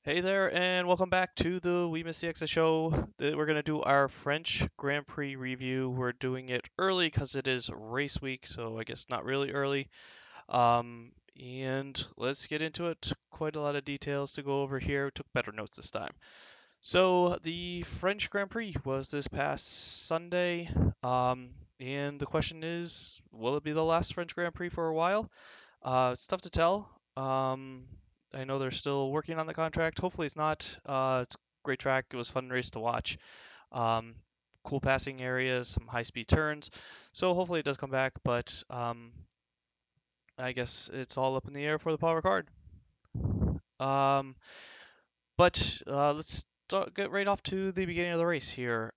Hey there, and welcome back to the We Miss the Exit show. We're going to do our French Grand Prix review. We're doing it early because it is race week, so I guess not really early. And let's get into it. Quite a lot of details to go over here. Took better notes this time. So, the French Grand Prix was this past Sunday. And the question is, will it be the last French Grand Prix for a while? It's tough to tell. I know they're still working on the contract. Hopefully, it's not. It's a great track. It was a fun race to watch. Um, cool passing areas, some high-speed turns. So hopefully, it does come back. But I guess it's all up in the air for the Paul Ricard. Um, but let's get right off to the beginning of the race here.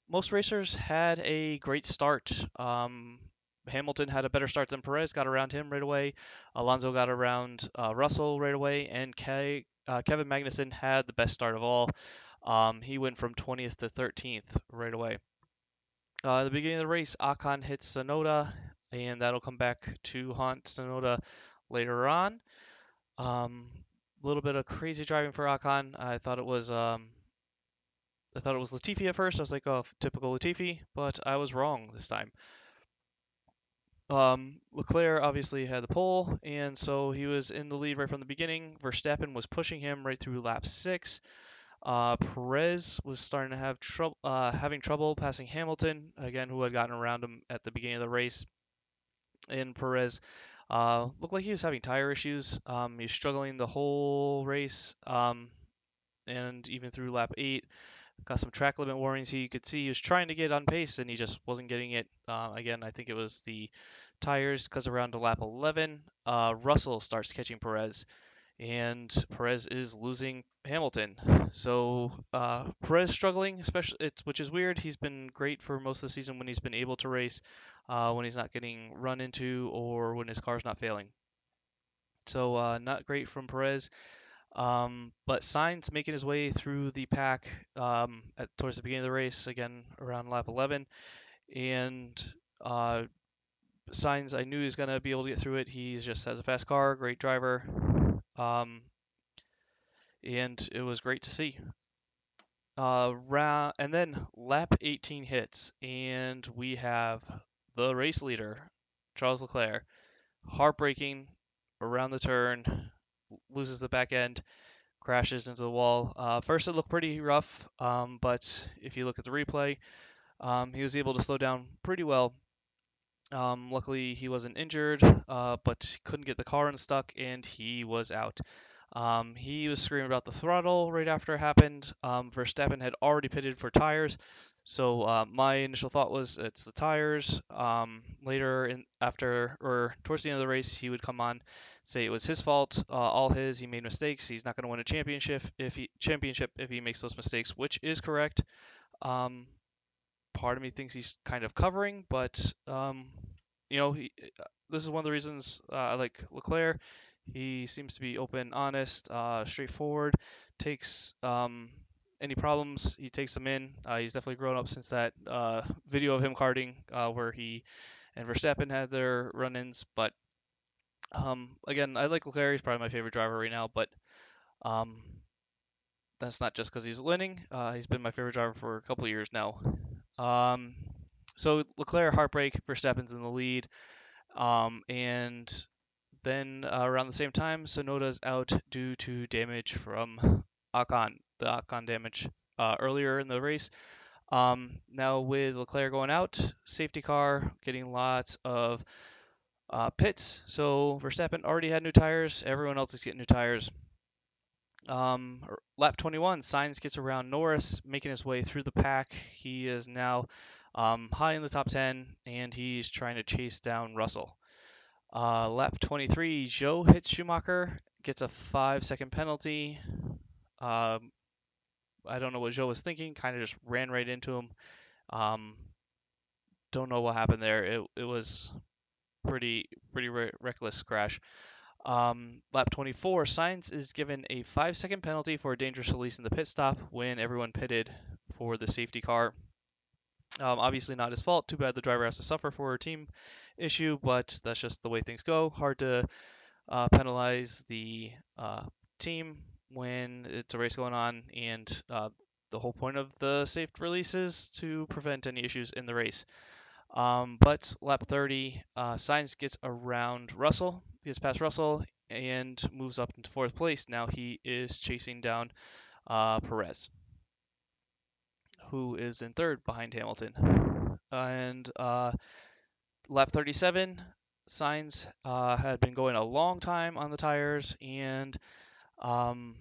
Most racers had a great start. Hamilton had a better start than Perez, got around him right away. Alonso got around Russell right away, and Kevin Magnussen had the best start of all. He went from 20th to 13th right away. At the beginning of the race, Ocon hits Sonoda, and that'll come back to haunt Sonoda later on. A little bit of crazy driving for Ocon. I thought it was Latifi at first. I was like, oh, typical Latifi, but I was wrong this time. Leclair obviously had the pole, and so he was in the lead right from the beginning. Verstappen was pushing him right through lap six. Perez was starting to have having trouble passing Hamilton again, who had gotten around him at the beginning of the race. And Perez looked like he was having tire issues. He was struggling the whole race, and even through lap eight. Got some track limit warnings. He could see he was trying to get on pace and he just wasn't getting it. Again, I think it was the tires because around to lap 11, Russell starts catching Perez and Perez is losing Hamilton. So Perez struggling, especially which is weird. He's been great for most of the season when he's been able to race, when he's not getting run into or when his car's not failing. So not great from Perez. But Sainz making his way through the pack towards the beginning of the race, again around lap 11. And uh, Sainz, I knew he was going to be able to get through it. He just has a fast car, great driver. Um, and it was great to see. And then lap 18 hits, and we have the race leader, Charles Leclerc, heartbreaking around the turn, loses the back end, crashes into the wall. First, it looked pretty rough, but if you look at the replay, he was able to slow down pretty well. Luckily, he wasn't injured, but couldn't get the car unstuck, and he was out. He was screaming about the throttle right after it happened. Verstappen had already pitted for tires, so my initial thought was it's the tires. Later, after or towards the end of the race, he would come on, say it was his fault, all his. He made mistakes. He's not going to win a championship if he makes those mistakes, which is correct. Um, Part of me thinks he's kind of covering, but this is one of the reasons I like Leclerc. He seems to be open, honest, straightforward. Takes any problems, he takes them in. He's definitely grown up since that video of him karting where he and Verstappen had their run-ins. But again, I like Leclerc. He's probably my favorite driver right now. But um, that's not just because he's winning. He's been my favorite driver for a couple of years now. Um, so Leclerc heartbreak, Verstappen's in the lead, and then around the same time, Sonoda's out due to damage from the Ocon damage earlier in the race. Now with Leclerc going out, safety car getting lots of pits. So Verstappen already had new tires. Everyone else is getting new tires. Lap 21, Sainz gets around Norris, making his way through the pack. He is now high in the top 10, and he's trying to chase down Russell. Lap 23, Zhou hits Schumacher, gets a 5-second penalty. Um, I don't know what Zhou was thinking, kind of just ran right into him. Um, don't know what happened there. It was pretty reckless crash. Lap 24, Sainz is given a 5-second penalty for a dangerous release in the pit stop when everyone pitted for the safety car. Obviously not his fault. Too bad the driver has to suffer for a team issue, but that's just the way things go. Hard to penalize the team when it's a race going on, and the whole point of the safe release is to prevent any issues in the race. But lap 30, Sainz gets around Russell, gets past Russell, and moves up into fourth place. Now he is chasing down Perez, who is in third behind Hamilton. And lap 37, Sainz had been going a long time on the tires, and um,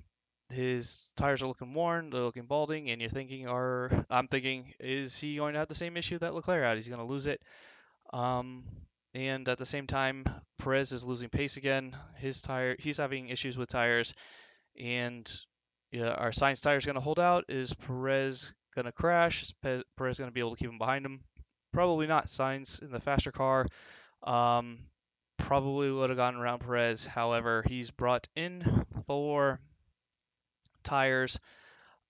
his tires are looking worn, they're looking balding, and I'm thinking, is he going to have the same issue that Leclair had? He's going to lose it. Um, and at the same time, Perez is losing pace again. He's having issues with tires, and yeah, are Sainz tires going to hold out? Is Perez going to crash? Is Perez going to be able to keep him behind him? Probably not. Sainz in the faster car um, probably would have gotten around Perez. However, he's brought in for tires.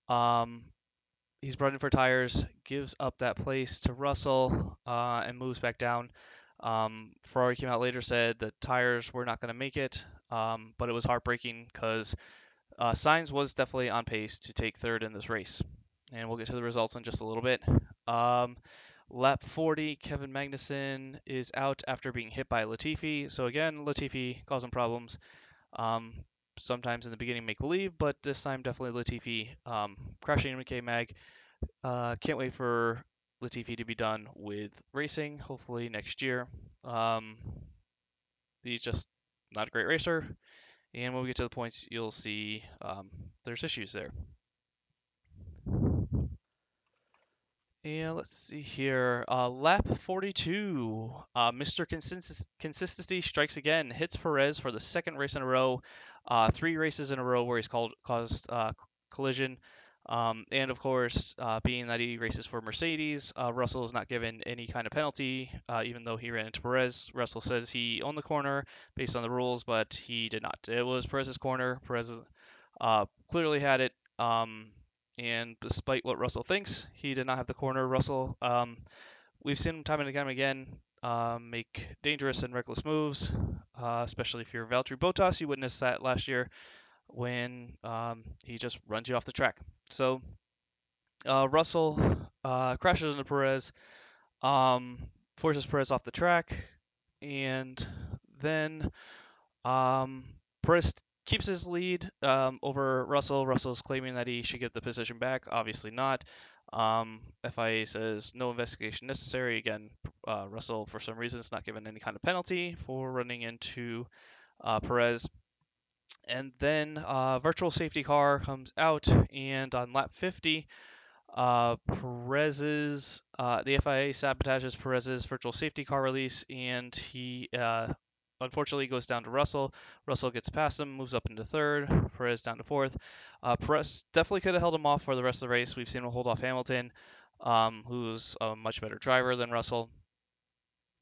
Um, he's brought in for tires, gives up that place to Russell, and moves back down. Ferrari came out later, said the tires were not going to make it, but it was heartbreaking because Sainz was definitely on pace to take third in this race. And we'll get to the results in just a little bit. Um, Lap 40, Kevin Magnussen is out after being hit by Latifi. So again, Latifi causing problems. Um, Sometimes in the beginning make believe, but this time definitely Latifi crashing into K-Mag. Can't wait for Latifi to be done with racing, hopefully next year. Um, he's just not a great racer, and when we get to the points, you'll see there's issues there. And let's see here. Lap 42. Mr. Consistency strikes again, hits Perez for the second race in a row. 3 races in a row where he's caused collision. And of course, being that he races for Mercedes, Russell is not given any kind of penalty, even though he ran into Perez. Russell says he owned the corner based on the rules, but he did not. It was Perez's corner. Perez clearly had it. And despite what Russell thinks, he did not have the corner. Russell, we've seen him time and again make dangerous and reckless moves, especially if you're Valtteri Bottas. You witnessed that last year when he just runs you off the track. So Russell crashes into Perez, um, forces Perez off the track, and then um, Perez keeps his lead over Russell. Russell's claiming that he should get the position back. Obviously not. FIA says no investigation necessary. Again, Russell, for some reason, is not given any kind of penalty for running into Perez. And then virtual safety car comes out, and on lap 50, the FIA sabotages Perez's virtual safety car release, and he unfortunately goes down to Russell. Russell gets past him, moves up into third. Perez down to fourth. Perez definitely could have held him off for the rest of the race. We've seen him hold off Hamilton, who's a much better driver than Russell.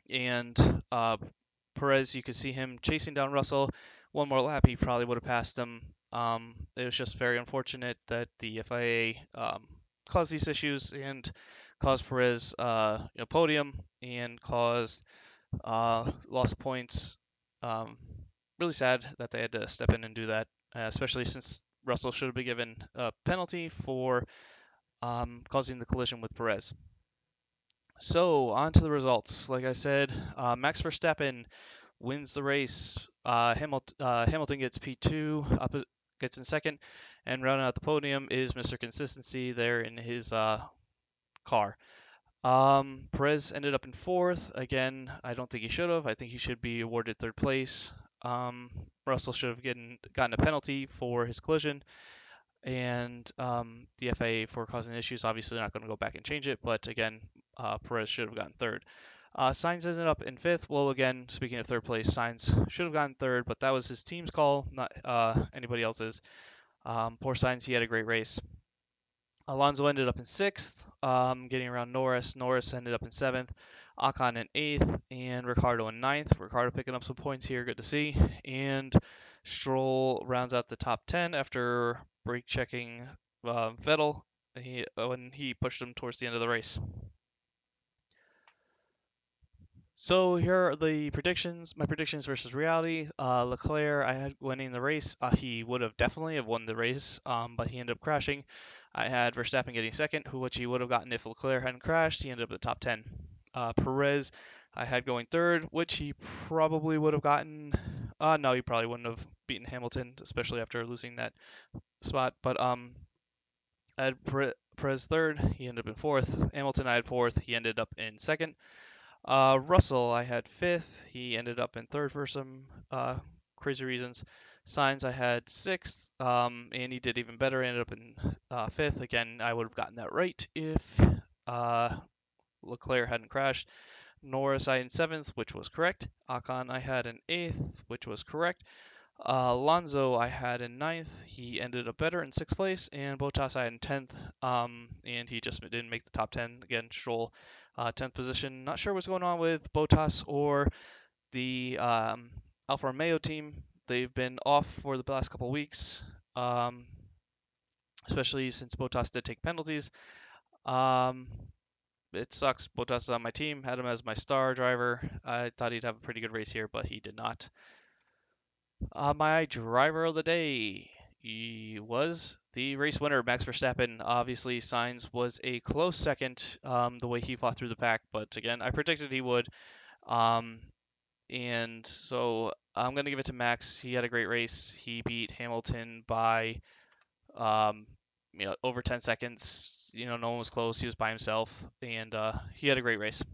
And Perez, you could see him chasing down Russell. One more lap, he probably would have passed him. It was just very unfortunate that the FIA caused these issues and caused Perez podium and caused loss of points. Really sad that they had to step in and do that, especially since Russell should have been given a penalty for causing the collision with Perez. So, on to the results. Like I said, Max Verstappen wins the race. Hamilton gets P2, gets in second, and rounding out the podium is Mr. Consistency there in his car. Perez ended up in fourth. Again, I don't think he should have. I think he should be awarded third place. Russell should have gotten a penalty for his collision, and the FIA for causing issues. Obviously, they're not going to go back and change it, but again, Perez should have gotten third. Sainz ended up in fifth. Well, again, speaking of third place, Sainz should have gotten third, but that was his team's call, not anybody else's. Poor Sainz, he had a great race. Alonso ended up in sixth, getting around Norris. Norris ended up in seventh, Ocon in eighth, and Ricciardo in ninth. Ricciardo picking up some points here, good to see. And Stroll rounds out the top 10 after brake checking Vettel when he pushed him towards the end of the race. So here are the predictions. My predictions versus reality. Leclair, I had winning the race. He would have definitely have won the race, but he ended up crashing. I had Verstappen getting second, which he would have gotten if Leclair hadn't crashed. He ended up in the top 10. Perez, I had going third, which he probably would have gotten. No, he probably wouldn't have beaten Hamilton, especially after losing that spot. But I had Perez third. He ended up in fourth. Hamilton, I had fourth. He ended up in second. Russell, I had fifth. He ended up in third for some crazy reasons. Sainz, I had sixth, and he did even better. Ended up in fifth. Again, I would have gotten that right if uh, Leclerc hadn't crashed. Norris, I had in seventh, which was correct. Ocon, I had in eighth, which was correct. Alonso, I had in ninth. He ended up better in sixth place, and Bottas I had in 10th. And he just didn't make the top 10 again. Stroll, 10th position. Not sure what's going on with Bottas or the Alfa Romeo team. They've been off for the last couple of weeks, um, especially since Bottas did take penalties. Um, it sucks. Bottas is on my team. Had him as my star driver. I thought he'd have a pretty good race here, but he did not. My driver of the day he was the race winner, Max Verstappen. Obviously, Sainz was a close second, the way he fought through the pack, but again, I predicted he would. Um, and so I'm going to give it to Max. He had a great race. He beat Hamilton by um, over 10 seconds. No one was close. He was by himself, and he had a great race.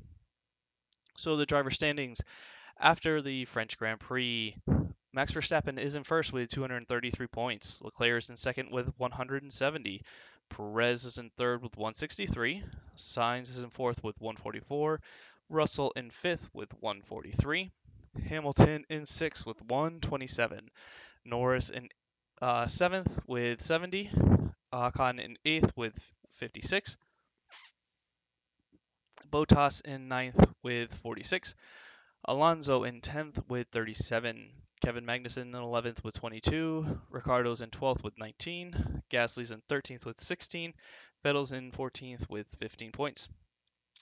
So the driver standings after the French Grand Prix. Max Verstappen is in first with 233 points. Leclerc is in second with 170. Perez is in third with 163. Sainz is in fourth with 144. Russell in fifth with 143. Hamilton in sixth with 127. Norris in seventh with 70. Ocon in eighth with 56. Bottas in ninth with 46. Alonso in 10th with 37. Kevin Magnussen in 11th with 22. Ricciardo's in 12th with 19. Gasly's in 13th with 16. Vettel's in 14th with 15 points.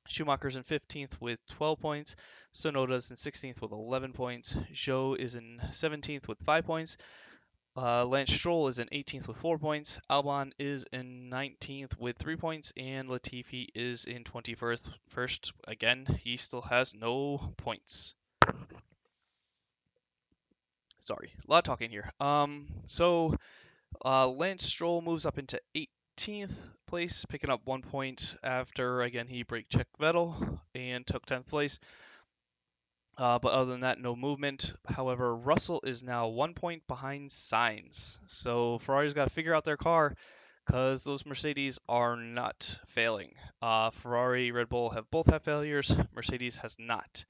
Schumacher's in 15th with 12 points. Tsunoda's in 16th with 11 points. Zhou is in 17th with 5 points. Lance Stroll is in 18th with 4 points. Albon is in 19th with 3 points. And Latifi is in 21st. First, again, he still has no points. Sorry, a lot of talking here. Lance Stroll moves up into 18th place, picking up 1 point after, again, he brake checked Vettel and took 10th place. But other than that, no movement. However, Russell is now 1 point behind Sainz. So Ferrari's got to figure out their car because those Mercedes are not failing. Ferrari, Red Bull have both had failures. Mercedes has not.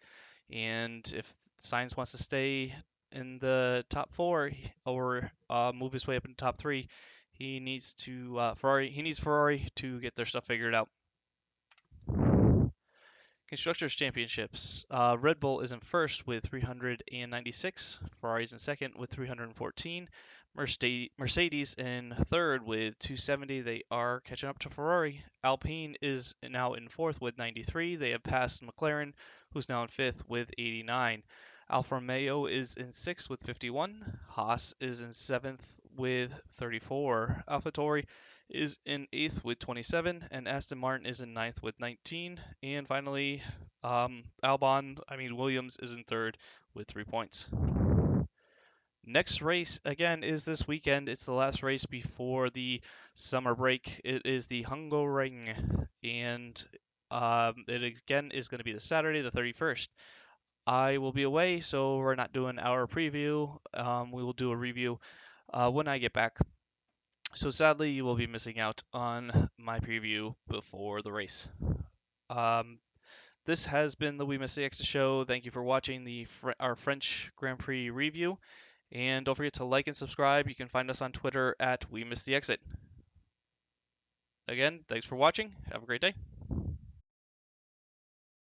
And if Sainz wants to stay in the top four or move his way up in the top three, he needs to Ferrari to get their stuff figured out. Constructors Championships. Red Bull is in first with 396. Ferrari's in second with 314. Mercedes in third with 270. They are catching up to Ferrari. Alpine is now in fourth with 93. They have passed McLaren, who's now in fifth with 89. Alfa Romeo is in sixth with 51. Haas is in seventh with 34. AlphaTauri is in 8th with 27, and Aston Martin is in ninth with 19. And finally, Williams is in 3rd with 3 points. Next race, again, is this weekend. It's the last race before the summer break. It is the Hungaroring, and it again is going to be the Saturday, the 31st. I will be away, so we're not doing our preview. We will do a review when I get back. So sadly, you will be missing out on my preview before the race. This has been the We Miss the Exit show. Thank you for watching our French Grand Prix review. And don't forget to like and subscribe. You can find us on Twitter at We Miss the Exit. Again, thanks for watching. Have a great day.